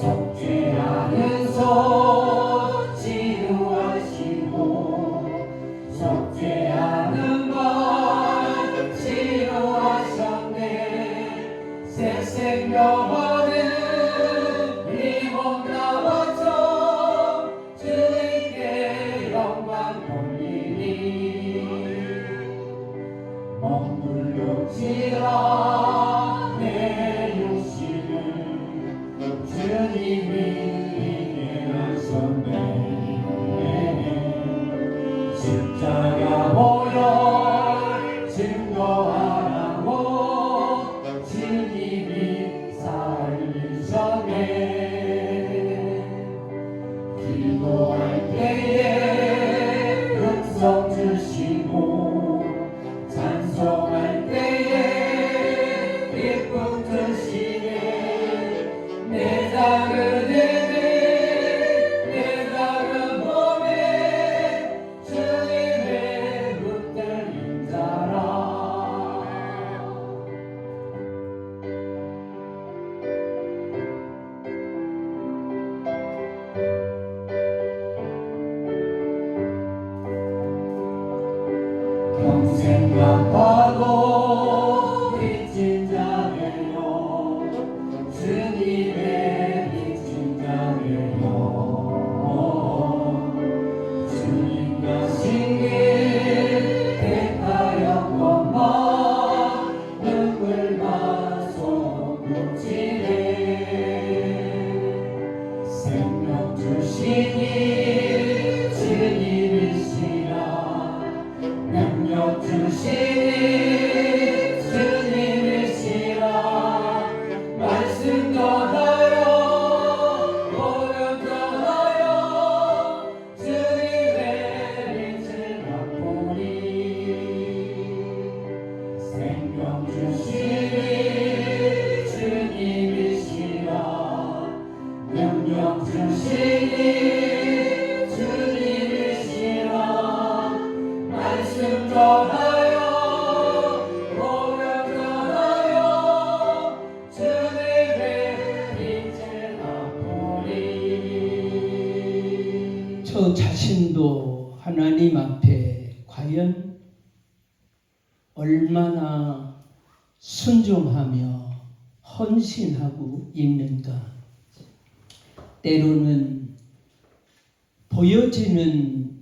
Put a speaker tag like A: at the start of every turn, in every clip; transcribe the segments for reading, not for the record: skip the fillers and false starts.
A: 속죄하는 손 치유하시고 속죄하는 것 치유하셨네. 새 생명 얻은 이 몸 나와서 주님께 영광 돌리니 머물렀지라 내 육신을 주님이 이해하셨네. 십자가 보혈 증거하라고 주님이 살리셨네. 기도할 때에 음성 주시고 찬송할 때에 기쁨 주시네. 내 작은 힘에 내 작은 몸에 주님의 붙들린 자라. 평생 갚아도 빚진 자네요. 주님의 빚진 자네요. 주님 가신 길 택하였건만 눈물만 솟구치네. 생명 주시니 주님이시라. 능력 주시니 주님이시라. 말씀 전하여 복음 전하여 주님의 빛을 맛보니. 생명 주시니 주님이시라. 능력 주시니 주님이시라. 말씀 전하여 복음 전하여 주님의 빛을 맛보니.
B: 저 자신도 하나님 앞에 과연 얼마나 순종하며 헌신하고 있는가. 때로는 보여지는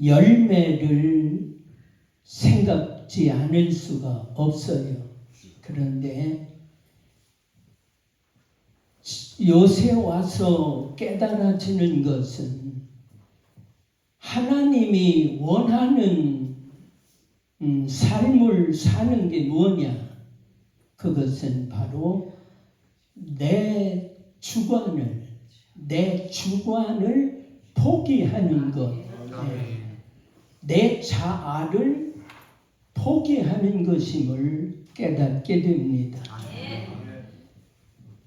B: 열매를 생각지 않을 수가 없어요. 그런데 요새 와서 깨달아지는 것은 하나님이 원하는 삶을 사는 게 뭐냐? 그것은 바로 내 주관을 포기하는 것, 내 자아를 포기하는 것임을 깨닫게 됩니다.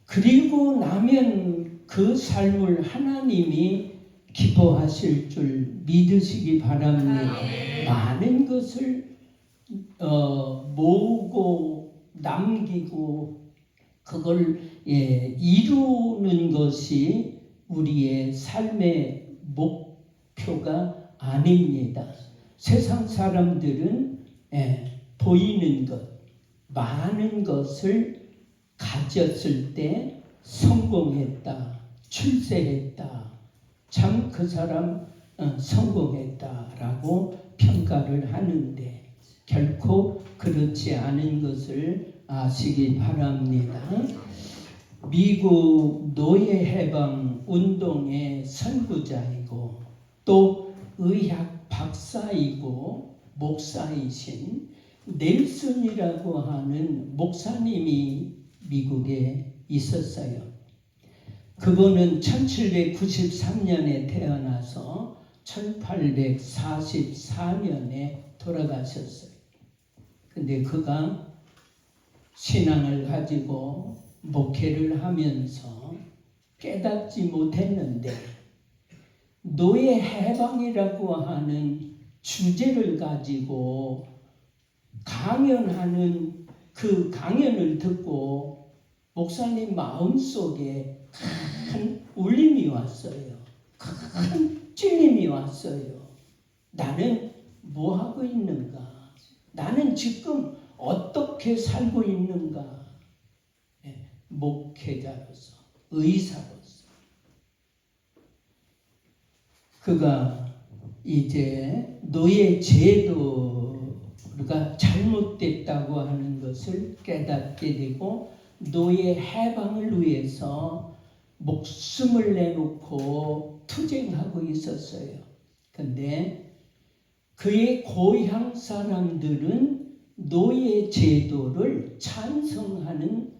B: 그리고 나면 그 삶을 하나님이 기뻐하실 줄 믿으시기 바랍니다. 많은 것을 모으고 남기고 그걸 이루는 것이 우리의 삶의 목표가 아닙니다. 세상 사람들은 보이는 것, 많은 것을 가졌을 때 성공했다, 출세했다, 참 그 사람 성공했다라고 평가를 하는데 결코 그렇지 않은 것을 아시기 바랍니다. 미국 노예 해방 운동의 선구자이고 또 의학 박사이고 목사이신 넬슨이라고 하는 목사님이 미국에 있었어요. 그분은 1793년에 태어나서 1844년에 돌아가셨어요. 근데 그가 신앙을 가지고 목회를 하면서 깨닫지 못했는데 노예 해방이라고 하는 주제를 가지고 강연하는 그 강연을 듣고 목사님 마음속에 큰 울림이 왔어요. 큰 찔림이 왔어요. 나는 뭐 하고 있는가? 나는 지금 어떻게 살고 있는가? 목회자로서, 의사로서. 그가 이제 노예 제도가 잘못됐다고 하는 것을 깨닫게 되고 노예 해방을 위해서 목숨을 내놓고 투쟁하고 있었어요. 근데 그의 고향 사람들은 노예 제도를 찬성하는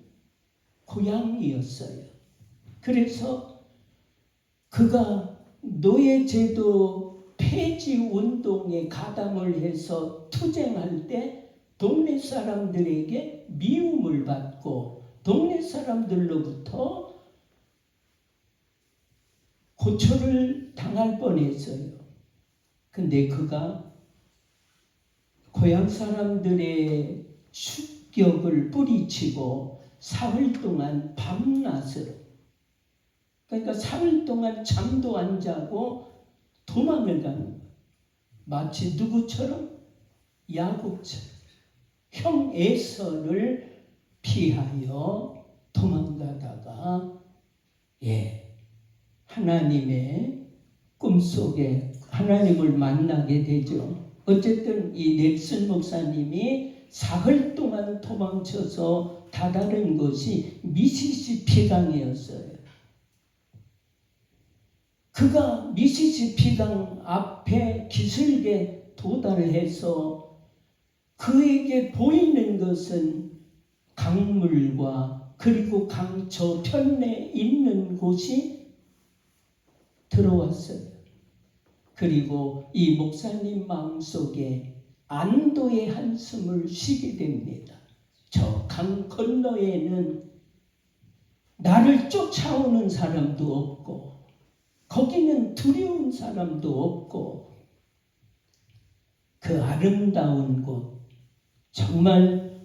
B: 고향이었어요. 그래서 그가 노예 제도 폐지 운동에 가담을 해서 투쟁할 때 동네 사람들에게 미움을 받고 동네 사람들로부터 고초를 당할 뻔했어요. 근데 그가 고향 사람들의 습격을 뿌리치고 사흘 동안 밤낮으로, 그러니까 사흘 동안 잠도 안 자고 도망을 가는 거예요. 마치 누구처럼? 야곱처럼 형 에서를 피하여 도망가다가 하나님의 꿈속에 하나님을 만나게 되죠. 어쨌든 이 넬슨 목사님이 사흘 동안 도망쳐서 다다른 것이 미시시피 강이었어요. 그가 미시시피 강 앞에 기슭에 도달해서 그에게 보이는 것은 강물과 그리고 강 저편에 있는 곳이 들어왔어요. 그리고 이 목사님 마음속에 안도의 한숨을 쉬게 됩니다. 저 강 건너에는 나를 쫓아오는 사람도 없고 거기는 두려운 사람도 없고 그 아름다운 곳, 정말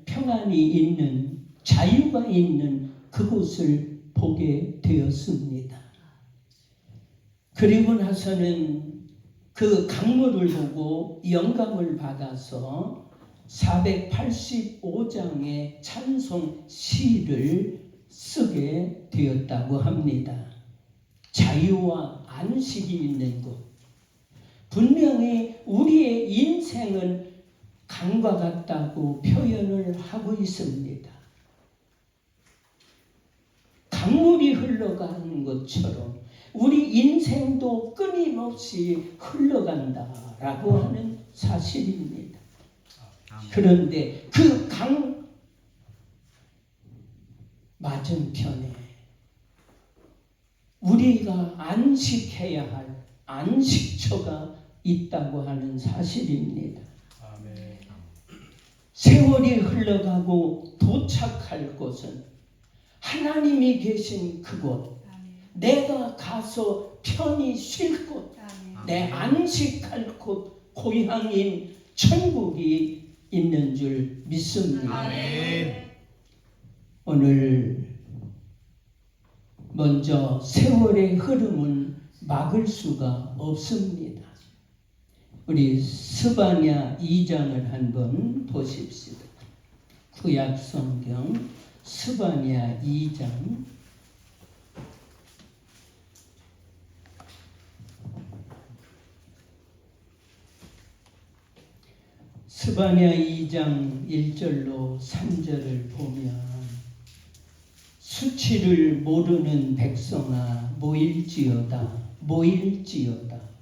B: 평안이 있는, 자유가 있는 그곳을 보게 되었습니다. 그리고 나서는 그 강물을 보고 영감을 받아서 485장의 찬송 시를 쓰게 되었다고 합니다. 자유와 안식이 있는 곳. 분명히 우리의 인생은 강과 같다고 표현을 하고 있습니다. 강물이 흘러가는 것처럼 우리 인생도 끊임없이 흘러간다라고 하는 사실입니다. 그런데 그 강 맞은편에 우리가 안식해야 할 안식처가 있다고 하는 사실입니다. 세월이 흘러가고 도착할 곳은 하나님이 계신 그곳, 내가 가서 편히 쉴 곳, 내 안식할 곳, 고향인 천국이 있는 줄 믿습니다. 오늘 먼저 세월의 흐름은 막을 수가 없습니다. 우리 스바냐 2장을 한번 보십시오. 구약 성경 스바냐 2장 스바냐 2장 1절로 3절을 보면 수치를 모르는 백성아 모일지어다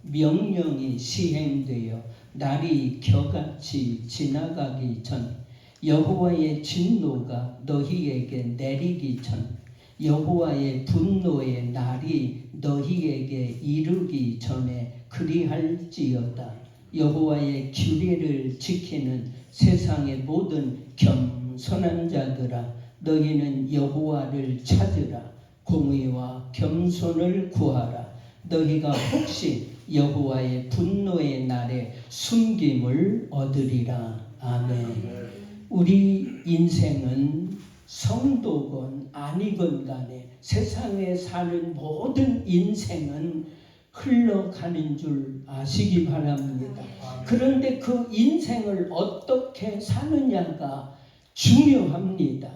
B: 명령이 시행되어 날이 겨같이 지나가기 전 여호와의 진노가 너희에게 내리기 전 여호와의 분노의 날이 너희에게 이르기 전에 그리할지어다. 여호와의 규례를 지키는 세상의 모든 겸손한 자들아 너희는 여호와를 찾으라. 공의와 겸손을 구하라. 너희가 혹시 여호와의 분노의 날에 숨김을 얻으리라. 아멘. 우리 인생은 성도건 아니건 간에 세상에 사는 모든 인생은 흘러가는 줄 아시기 바랍니다. 그런데 그 인생을 어떻게 사느냐가 중요합니다.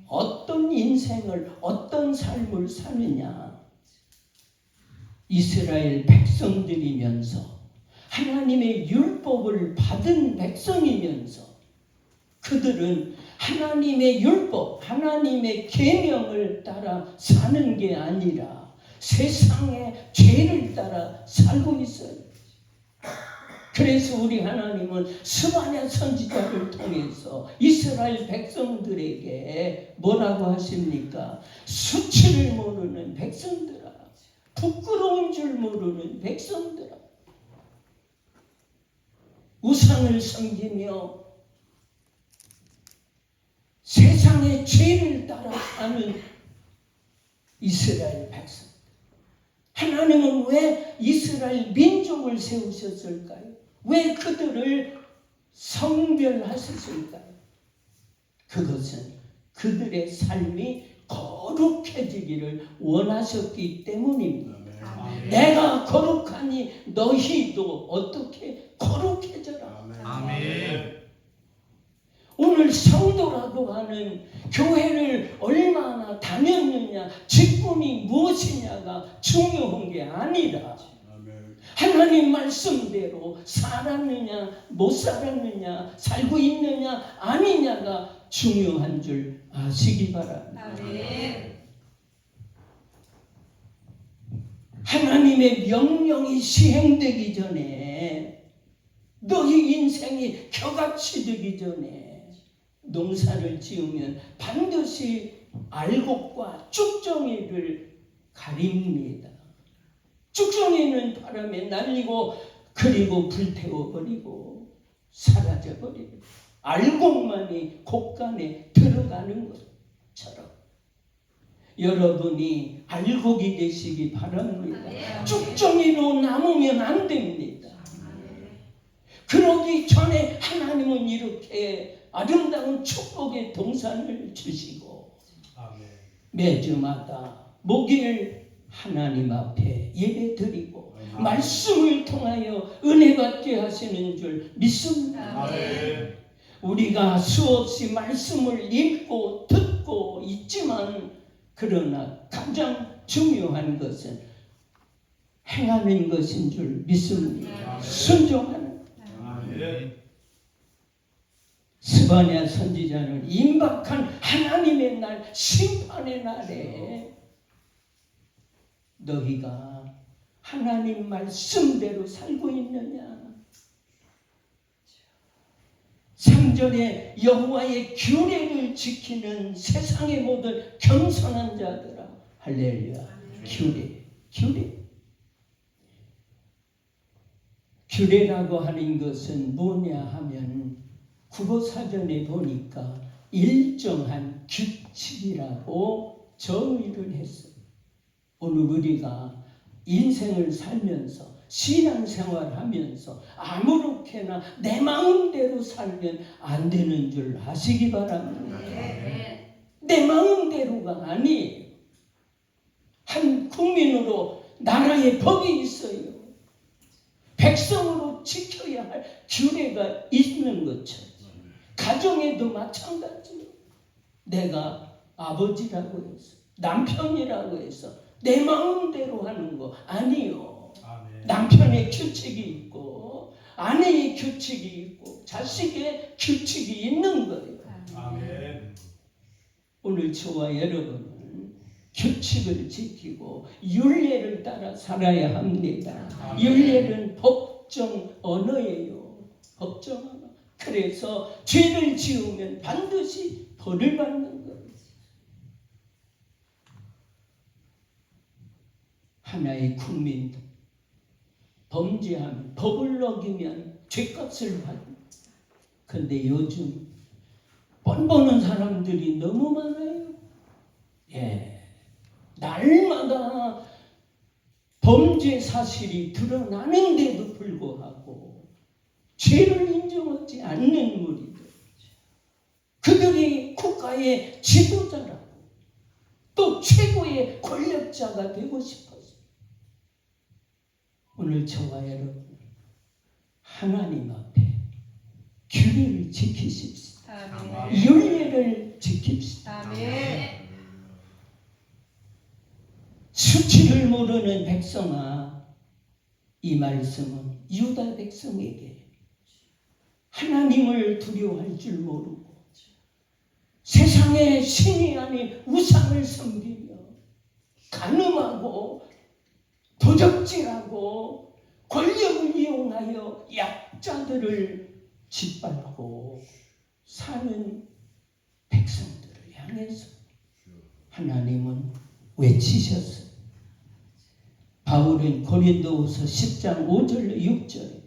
B: 어떤 인생을, 어떤 삶을 사느냐. 이스라엘 백성들이면서 하나님의 율법을 받은 백성이면서 그들은 하나님의 율법, 하나님의 계명을 따라 사는 게 아니라 세상의 죄를 따라 살고 있어요. 그래서 우리 하나님은 스바냐 선지자를 통해서 이스라엘 백성들에게 뭐라고 하십니까? 수치를 모르는 백성들아, 부끄러운 줄 모르는 백성들아, 우상을 섬기며 세상의 죄를 따라 사는 이스라엘 백성. 하나님은 왜 이스라엘 민족을 세우셨을까요? 왜 그들을 성별하셨을까요? 그것은 그들의 삶이 거룩해지기를 원하셨기 때문입니다. 내가 거룩하니 너희도 어떻게 거룩해져라.
A: 아멘.
B: 오늘 성도라고 하는 교회를 얼마나 다녔느냐, 직분이 무엇이냐가 중요한 게 아니라 하나님 말씀대로 살았느냐, 못 살았느냐, 살고 있느냐, 아니냐가 중요한 줄 아시기 바랍니다.
A: 아멘.
B: 하나님의 명령이 시행되기 전에, 너희 인생이 켜같이 되기 전에 농사를 지으면 반드시 알곡과 쭉정이를 가립니다. 쭉정이는 바람에 날리고 그리고 불태워버리고 사라져버리고, 알곡만이 곡간에 들어가는 것처럼 여러분이 알곡이 되시기 바랍니다. 쭉정이로 남으면 안 됩니다. 그러기 전에 하나님은 이렇게 아름다운 축복의 동산을 주시고 매주마다 목요일 하나님 앞에 예배드리고 말씀을 통하여 은혜 받게 하시는 줄 믿습니다. 우리가 수없이 말씀을 읽고 듣고 있지만, 그러나 가장 중요한 것은 행하는 것인 줄 믿습니다. 순종하는. 스바냐 선지자는 임박한 하나님의 날, 심판의 날에 너희가 하나님 말씀대로 살고 있느냐. 3절에 여호와의 규례를 지키는 세상의 모든 겸손한 자들아. 할렐루야. 규례라고 하는 것은 뭐냐 하면, 국어사전에 보니까 일정한 규칙이라고 정의를 했어요. 오늘 우리가 인생을 살면서, 신앙생활하면서 아무렇게나 내 마음대로 살면 안 되는 줄 아시기 바랍니다. 내 마음대로가 아니에요. 한 국민으로 나라에 법이 있어요. 백성으로 지켜야 할 규례가 있는 것처럼 가정에도 마찬가지예요. 내가 아버지라고 해서, 남편이라고 해서 내 마음대로 하는 거 아니요. 남편의 규칙이 있고, 아내의 규칙이 있고, 자식의 규칙이 있는 거예요. 오늘 저와 여러분은 규칙을 지키고 율례를 따라 살아야 합니다. 율례는 법정 언어예요. 법정 언어. 그래서 죄를 지으면 반드시 벌을 받는 거예요. 하나의 국민, 범죄하면, 법을 어기면 죄값을 받는. 근데 요즘 뻔 보는 사람들이 너무 많아요. 날마다 범죄 사실이 드러나는데도 불구하고 죄를 인정하지 않는 무리들, 그들이 국가 국가의 지도자라고 또 최고의 권력자가 되고 싶었어요. 오늘 저와 여러분 하나님 앞에 규례를 지키십시다.
A: 아멘.
B: 윤례를 지킵시다.
A: 아멘.
B: 수치를 모르는 백성아, 이 말씀은 유다 백성에게 하나님을 두려워할 줄 모르고 세상의 신이 아닌 우상을 섬기며 간음하고 도적질하고 권력을 이용하여 약자들을 짓밟고 사는 백성들을 향해서 하나님은 외치셨어요. 바울은 고린도후서 10장 5절 6절에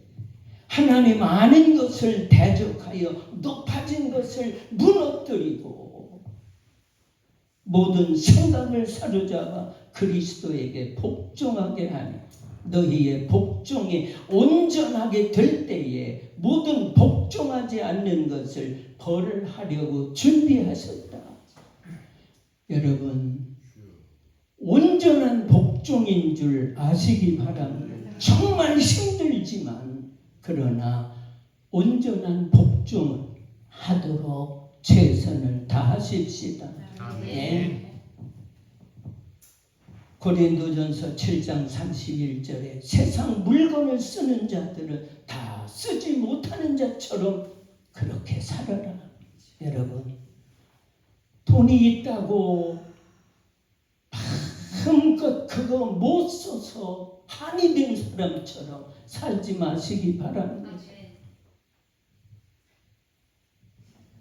B: 하나님 아는 것을 대적하여 높아진 것을 무너뜨리고 모든 생각을 사로잡아 그리스도에게 복종하게 하니 너희의 복종이 온전하게 될 때에 모든 복종하지 않는 것을 벌하려고 준비하셨다. 여러분 온전한 복종인 줄 아시기 바랍니다. 정말 힘들지만 그러나 온전한 복종을 하도록 최선을 다하십시다. 네. 고린도전서 7장 31절에 세상 물건을 쓰는 자들은 다 쓰지 못하는 자처럼 그렇게 살아라. 여러분 돈이 있다고 마음껏 그거 못 써서 한이 된 사람처럼 살지 마시기 바랍니다.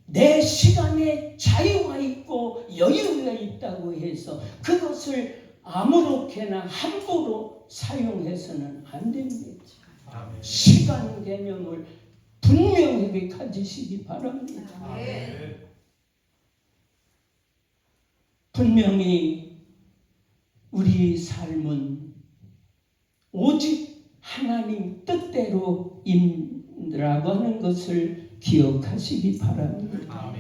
B: 내 시간에 자유가 있고 여유가 있다고 해서 그것을 아무렇게나 함부로 사용해서는 안 됩니다. 시간 개념을 분명하게 가지시기 바랍니다. 분명히 우리 삶은 오직 하나님 뜻대로 인라고 하는 것을 기억하시기 바랍니다.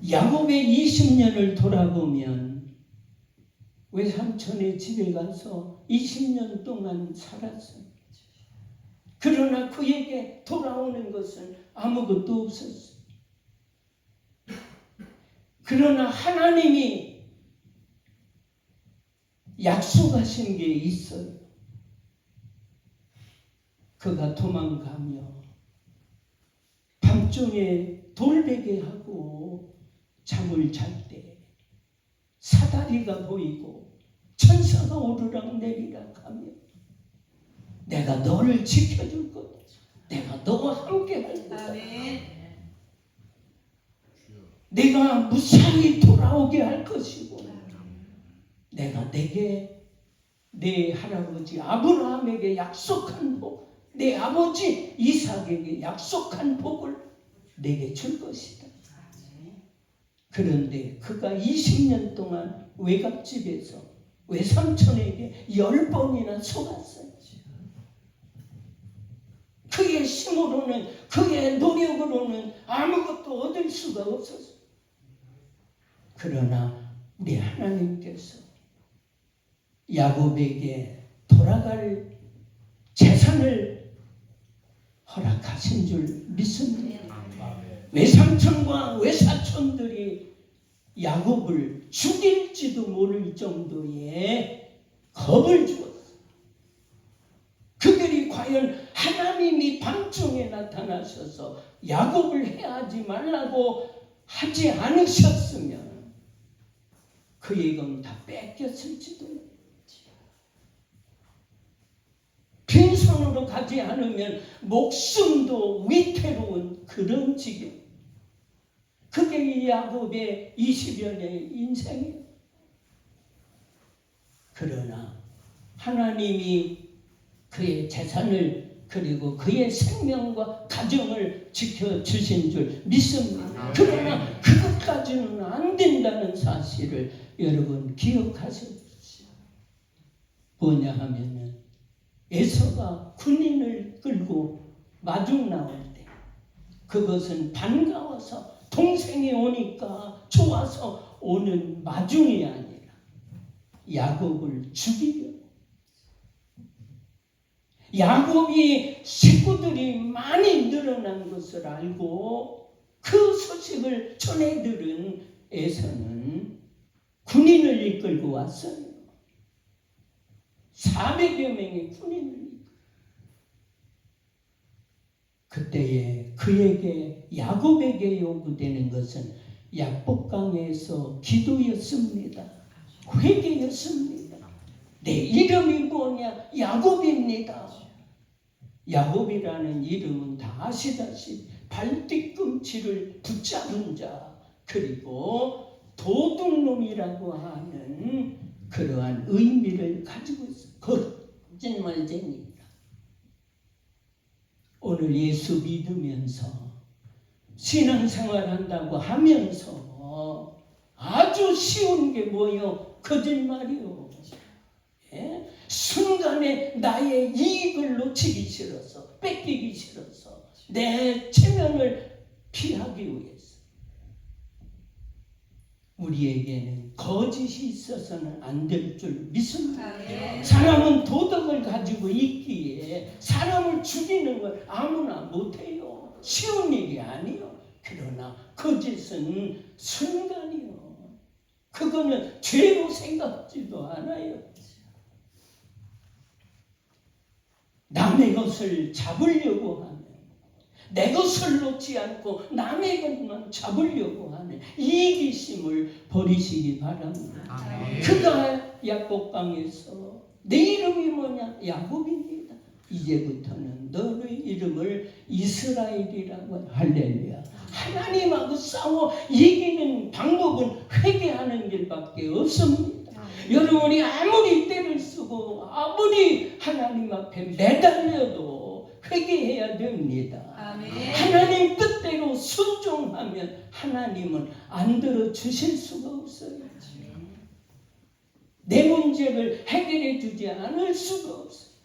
B: 야곱의 20년을 돌아보면 외삼촌의 집에 가서 20년 동안 살았어요. 그러나 그에게 돌아오는 것은 아무것도 없었어요. 그러나 하나님이 약속하신 게 있어요. 그가 도망가며 밤중에 돌베개 하고 잠을 잘 때 사다리가 보이고 천사가 오르락 내리락 하며 내가 너를 지켜줄 거다. 내가 너와 함께 할 거다. 내가 무사히 돌아오게 할 것이고 내가 내게 내 할아버지 아브라함에게 약속한 복, 내 아버지 이삭에게 약속한 복을 내게 줄 것이다. 그런데 그가 20년 동안 외갓집에서 외삼촌에게 10번이나 속았어요. 그의 힘으로는 그의 노력으로는 아무것도 얻을 수가 없었어요. 그러나 우리 하나님께서 야곱에게 돌아갈 재산을 허락하신 줄 믿습니다. 외삼촌과 외사촌들이 야곱을 죽일지도 모를 정도의 겁을 주었어요. 그들이 과연 하나님이 밤중에 나타나셔서 야곱을 해하지 말라고 하지 않으셨으면 그의 건 다 뺏겼을지도 모릅니다. 빈손으로 가지 않으면 목숨도 위태로운 그런 지경. 그게 이 야곱의 20여 년의 인생이에요. 그러나 하나님이 그의 재산을 그리고 그의 생명과 가정을 지켜주신 줄 믿습니다. 그러나 그것까지는 안 된다는 사실을 여러분 기억하십시오. 뭐냐 하면은 에서가 군인을 끌고 마중 나올 때 그것은 반가워서 동생이 오니까 좋아서 오는 마중이 아니라 야곱을 죽이려. 야곱이 식구들이 많이 늘어난 것을 알고 그 소식을 전해들은 에서는 군인을 이끌고 왔어요. 400여 명의 군인을 이끌고. 그때에 그에게 야곱에게 요구되는 것은 약복강에서 기도였습니다. 회개였습니다. 내 이름이 뭐냐? 야곱입니다. 야곱이라는 이름은 다 아시다시피 발뒤꿈치를 붙잡은 자, 그리고 도둑놈이라고 하는 그러한 의미를 가지고 있어요. 거짓말쟁이입니다. 오늘 예수 믿으면서 신앙생활 한다고 하면서 아주 쉬운 게 뭐요? 거짓말이요. 예? 순간에 나의 이익을 놓치기 싫어서, 뺏기기 싫어서, 내 체면을 피하기 위해서. 우리에게는 거짓이 있어서는 안 될 줄 믿습니다. 사람은 도덕을 가지고 있기에 사람을 죽이는 걸 아무나 못해요. 쉬운 일이 아니요. 그러나 거짓은 순간이요. 그거는 죄로 생각지도 않아요. 남의 것을 잡으려고 하는, 내 것을 놓지 않고 남의 것만 잡으려고 하는 이기심을 버리시기 바랍니다.
A: 아멘.
B: 그가 약복강에서 내 이름이 뭐냐? 야곱입니다. 이제부터는 너의 이름을 이스라엘이라고. 할렐루야. 하나님하고 싸워 이기는 방법은 회개하는 길밖에 없습니다. 여러분이 아무리 때를 쓰고 아무리 하나님 앞에 매달려도 회개해야 됩니다.
A: 아멘.
B: 하나님 뜻대로 순종하면 하나님은 안 들어주실 수가 없어요. 내 문제를 해결해 주지 않을 수가 없어요.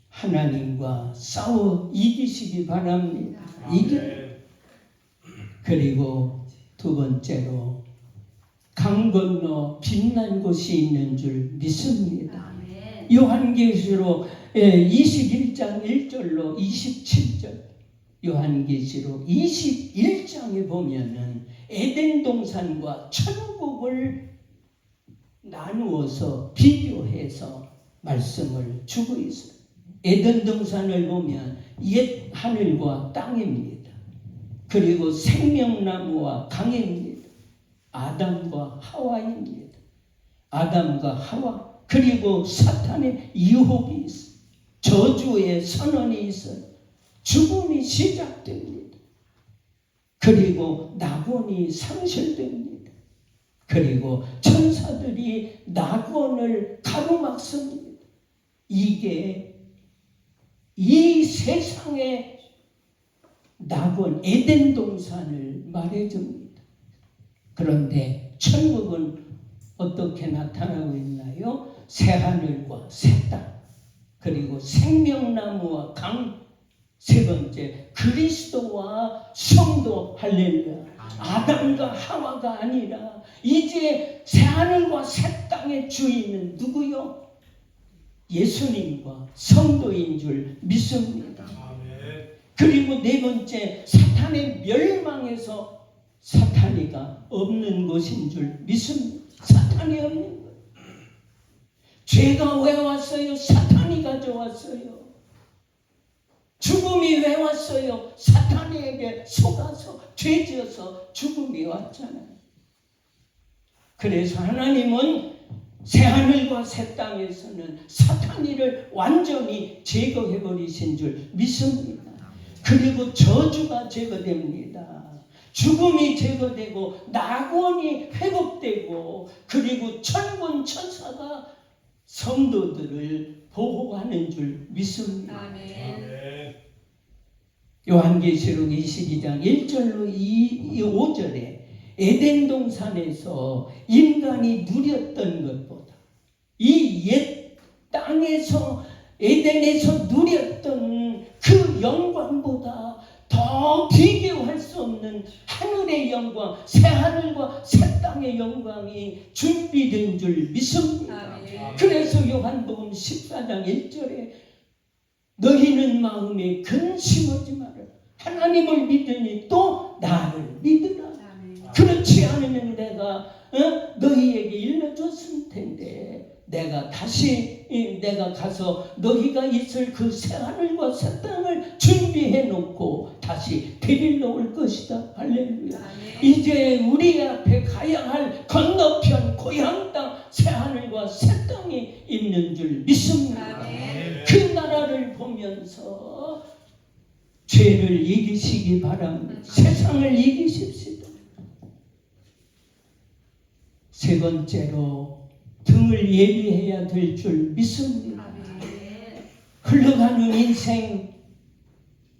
B: 하나님과 싸워 이기시기 바랍니다. 그리고 두 번째로 강 건너 빛난 곳이 있는 줄 믿습니다. 요한계시록 21장 1절로 27절, 요한계시록 21장에 보면은 에덴 동산과 천국을 나누어서 비교해서 말씀을 주고 있어요. 에덴 동산을 보면 옛 하늘과 땅입니다. 그리고 생명나무와 강입니다. 아담과 하와입니다. 아담과 하와, 그리고 사탄의 유혹이 있어요. 저주의 선언이 있어요. 죽음이 시작됩니다. 그리고 낙원이 상실됩니다. 그리고 천사들이 낙원을 가로막습니다. 이게 이 세상의 낙원, 에덴 동산을 말해줍니다. 그런데 천국은 어떻게 나타나고 있나요? 새하늘과 새 땅, 그리고 생명나무와 강, 세 번째 그리스도와 성도. 할렐루야. 아담과 하와가 아니라 이제 새하늘과 새 땅의 주인은 누구요? 예수님과 성도인 줄 믿습니다. 그리고 네 번째, 사탄의 멸망에서 사탄이가 없는 것인 줄 믿습니다. 사탄이 없는 것. 죄가 왜 왔어요? 사탄이 가져왔어요. 죽음이 왜 왔어요? 사탄에게 속아서 죄지어서 죽음이 왔잖아요. 그래서 하나님은 새하늘과 새 땅에서는 사탄이를 완전히 제거해버리신 줄 믿습니다. 그리고 저주가 제거됩니다. 죽음이 제거되고 낙원이 회복되고, 그리고 천군 천사가 성도들을 보호하는 줄 믿습니다.
A: 아멘.
B: 요한계시록 22장 1절로 5절에 에덴 동산에서 인간이 누렸던 것보다 이 옛 땅에서 에덴에서 누렸던 그 영광보다 더 비교할 수 없는 하늘의 영광, 새하늘과 새 땅의 영광이 준비된 줄 믿습니다.
A: 아멘.
B: 그래서 요한복음 14장 1절에 너희는 마음에 근심하지 마라. 하나님을 믿으니 또 나를 믿으라.
A: 아멘.
B: 그렇지 않으면 내가 너희에게 일러줬을 텐데 내가 가서 너희가 있을 그 새하늘과 새 땅을 준비해 놓고 다시 데리러 올 것이다. 할렐루야.
A: 아멘.
B: 이제 우리 앞에 가야 할 건너편 고향 땅 새하늘과 새 땅이 있는 줄 믿습니다.
A: 아멘.
B: 그 나라를 보면서 죄를 이기시기 바랍니다. 세상을 이기십시다. 세 번째로 등을 예비해야 될 줄 믿습니다.
A: 아멘.
B: 흘러가는 인생,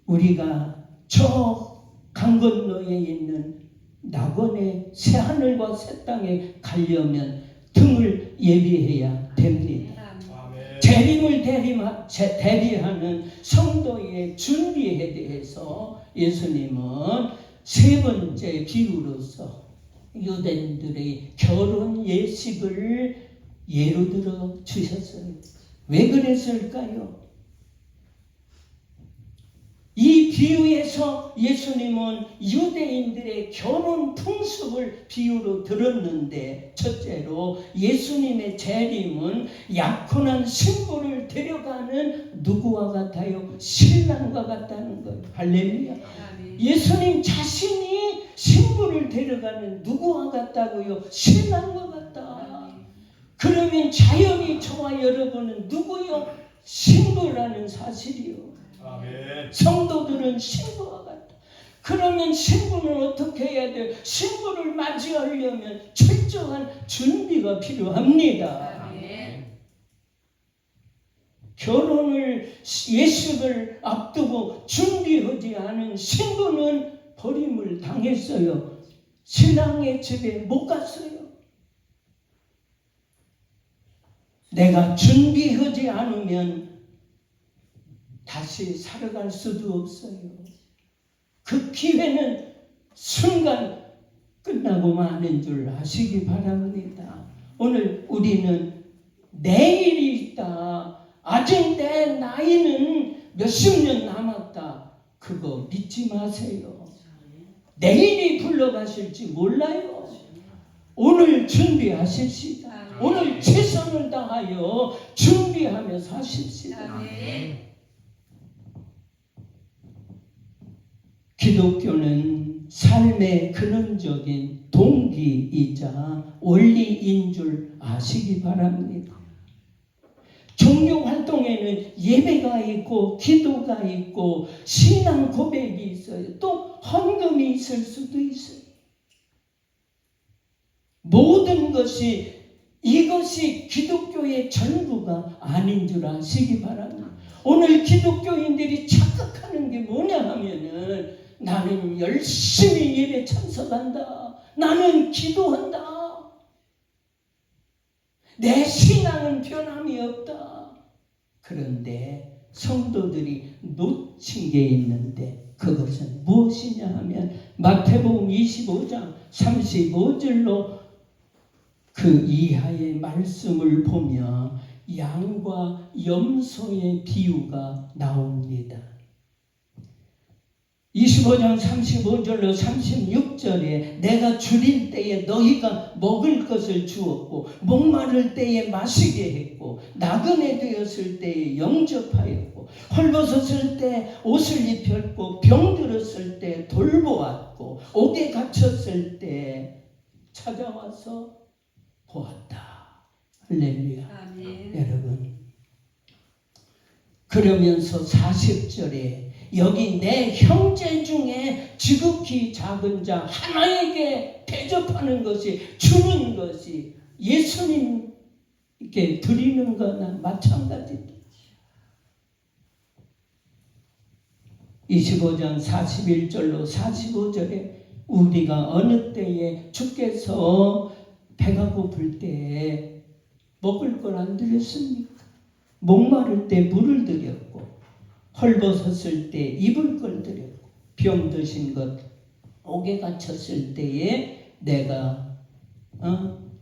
B: 우리가 저 강 건너에 있는 낙원의 새하늘과 새 땅에 가려면 등을 예비해야 됩니다.
A: 아멘.
B: 재림을 대비하는 성도의 준비에 대해서 예수님은 세 번째 비유로서 유대인들의 결혼 예식을 예로 들어 주셨어요. 왜 그랬을까요? 이 비유에서 예수님은 유대인들의 결혼 풍습을 비유로 들었는데, 첫째로 예수님의 재림은 약혼한 신부를 데려가는 누구와 같아요? 신랑과 같다는 거예요. 할렐루야.
A: 아멘.
B: 예수님 자신이 신부를 데려가는 누구와 같다고요? 신랑과 같다. 그러면 자연히 저와 여러분은 누구요? 신부라는 사실이요.
A: 아멘.
B: 성도들은 신부와 같다. 그러면 신부는 어떻게 해야 돼요? 신부를 맞이하려면 철저한 준비가 필요합니다.
A: 아멘.
B: 결혼을 예식을 앞두고 준비하지 않은 신부는 버림을 당했어요. 신랑의 집에 못 갔어요. 내가 준비하지 않으면 다시 살아갈 수도 없어요. 그 기회는 순간 끝나고 마는 줄 아시기 바랍니다. 오늘 우리는 내일이 있다. 아직 내 나이는 몇십 년 남았다. 그거 믿지 마세요. 내일이 불러가실지 몰라요. 오늘 준비하십시다. 오늘 최선을 다하여 준비하며 사십시다.
A: 아멘.
B: 기독교는 삶의 근원적인 동기이자 원리인 줄 아시기 바랍니다. 종교 활동에는 예배가 있고 기도가 있고 신앙 고백이 있어요. 또 헌금이 있을 수도 있어요. 모든 것이 이것이 기독교의 전부가 아닌 줄 아시기 바랍니다. 오늘 기독교인들이 착각하는 게 뭐냐 하면은 나는 열심히 예배 참석한다. 나는 기도한다. 내 신앙은 변함이 없다. 그런데 성도들이 놓친 게 있는데 그것은 무엇이냐 하면 마태복음 25장 35절로 그 이하의 말씀을 보며 양과 염소의 비유가 나옵니다. 25장 35절로 36절에 내가 줄일 때에 너희가 먹을 것을 주었고 목마를 때에 마시게 했고 나그네 되었을 때에 영접하였고 헐벗었을 때 옷을 입혔고 병들었을 때 돌보았고 옥에 갇혔을 때 찾아와서 보았다. 할렐루야.
A: 아멘.
B: 여러분, 그러면서 40절에 여기 내 형제 중에 지극히 작은 자 하나에게 대접하는 것이, 주는 것이 예수님께 드리는 거나 마찬가지다. 25장 41절로 45절에 우리가 어느 때에 주께서 배가 고플 때에 먹을 걸 안 드렸습니까? 목마를 때 물을 드렸고 헐벗었을 때 입을 걸드렸고 병드신 것 옥에 갇혔을 때에 내가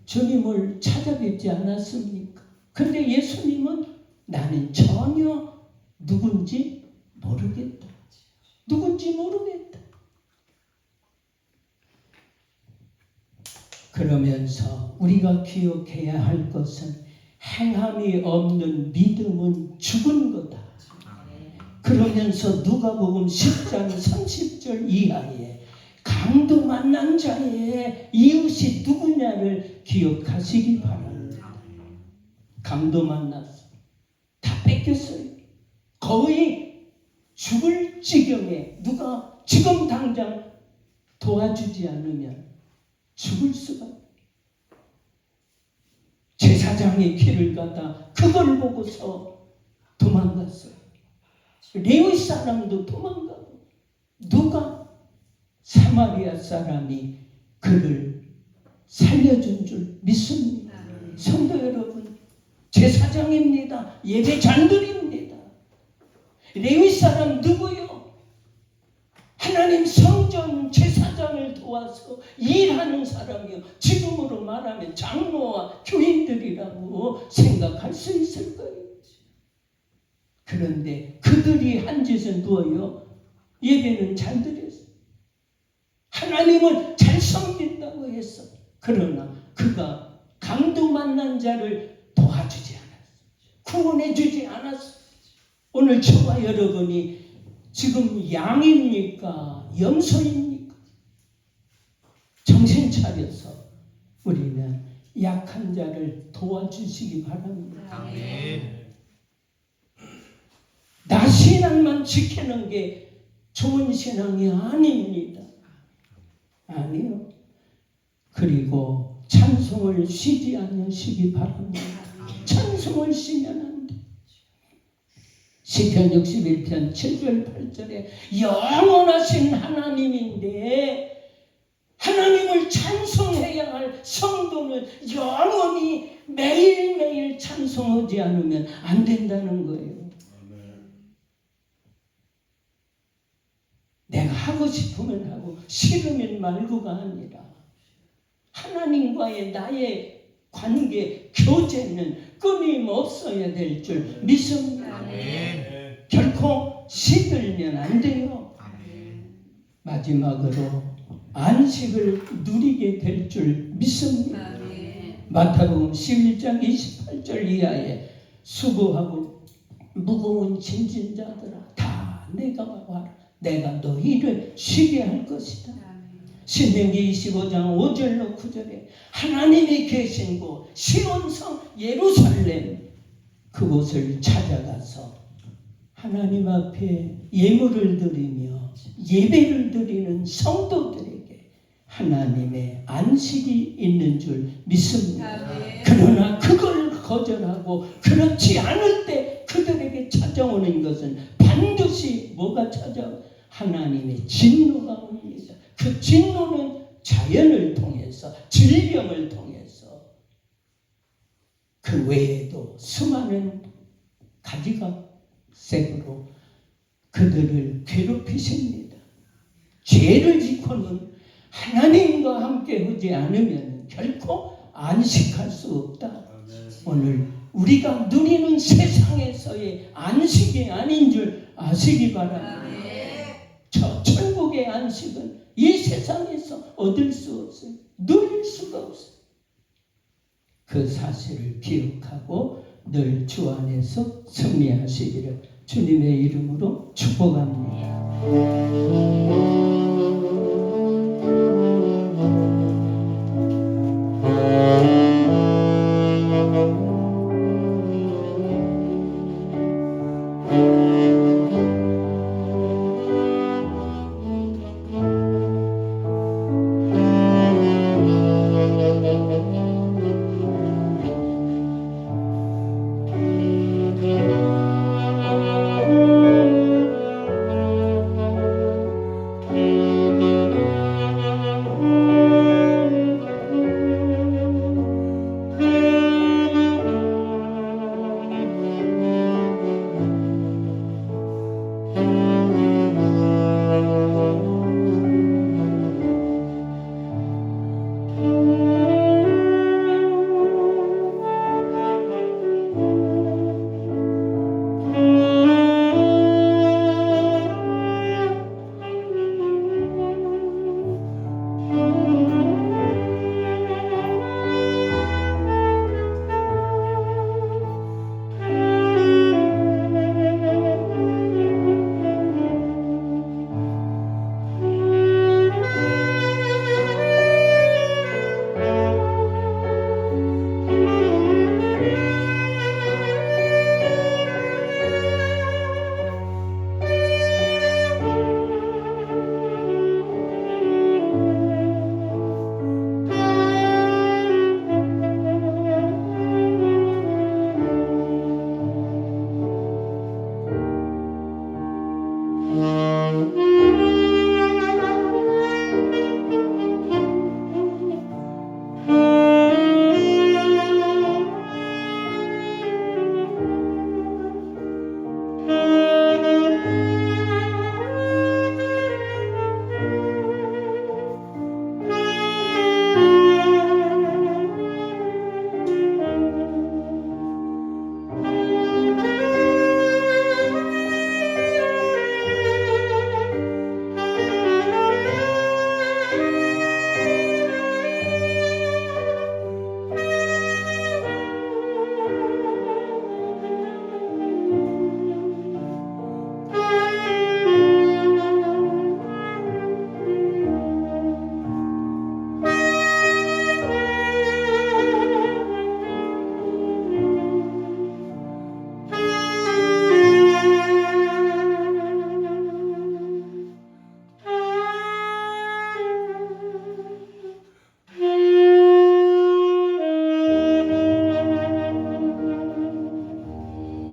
B: 주님을 찾아뵙지 않았습니까? 근데 예수님은 나는 전혀 누군지 모르겠다. 누군지 모르겠다. 그러면서 우리가 기억해야 할 것은 행함이 없는 믿음은 죽은 거다. 그러면서 누가복음 10장 30절 이하에 강도 만난 자의 이웃이 누구냐를 기억하시기 바랍니다. 강도 만났어. 다 뺏겼어요. 거의 죽을 지경에 누가 지금 당장 도와주지 않으면 죽을 수가 없어요. 제사장의 길을 가다 그걸 보고서 도망갔어요. 레위 사람도 도망가고 누가 사마리아 사람이 그를 살려준 줄 믿습니다. 성도 여러분, 제사장입니다. 예배 잘 드립니다. 레위 사람 누구요? 하나님 성전 제사장을 도와서 일하는 사람이요. 지금으로 말하면 장로와 교인들이라고 생각할 수 있을 거예요. 그런데 그들이 한 짓은 뭐예요? 예배는 잘 드렸어요. 하나님을 잘 섬긴다고 했어. 그러나 그가 강도 만난 자를 도와주지 않았어. 구원해 주지 않았어. 오늘 저와 여러분이 지금 양입니까? 염소입니까? 정신 차려서 우리는 약한 자를 도와주시기 바랍니다.
A: 아멘.
B: 나 신앙만 지키는 게 좋은 신앙이 아닙니다. 아니요. 그리고 찬송을 쉬지 않으시기 바랍니다. 찬송을 쉬면 안 돼. 시편 61편 7절 8절에 영원하신 하나님인데 하나님을 찬송해야 할 성도는 영원히 매일매일 찬송하지 않으면 안 된다는 거예요. 내가 하고 싶으면 하고 싫으면 말고가 아니라 하나님과의 나의 관계, 교제는 끊임없어야 될 줄 믿습니다. 결코 시들면 안 돼요. 마지막으로 안식을 누리게 될 줄 믿습니다. 마태복음 11장 28절 이하에 수고하고 무거운 짐진 자들아 다 내가 와라. 내가 너희를 쉬게 할 것이다. 신명기 25장 5절로 9절에 하나님이 계신 곳 시온성 예루살렘 그곳을 찾아가서 하나님 앞에 예물을 드리며 예배를 드리는 성도들에게 하나님의 안식이 있는 줄 믿습니다. 그러나 그걸 거절하고 그렇지 않을 때 그들에게 찾아오는 것은 반드시 뭐가 찾아와? 하나님의 진노가 옵니다. 그 진노는 자연을 통해서 질병을 통해서 그 외에도 수많은 가지각색으로 그들을 괴롭히십니다. 죄를 짓고는 하나님과 함께 하지 않으면 결코 안식할 수 없다. 오늘 우리가 누리는 세상에서의 안식이 아닌 줄 아시기 바랍니다. 저 천국의 안식은 이 세상에서 얻을 수 없어요. 누릴 수가 없어요. 그 사실을 기억하고 늘 주 안에서 승리하시기를 주님의 이름으로 축복합니다.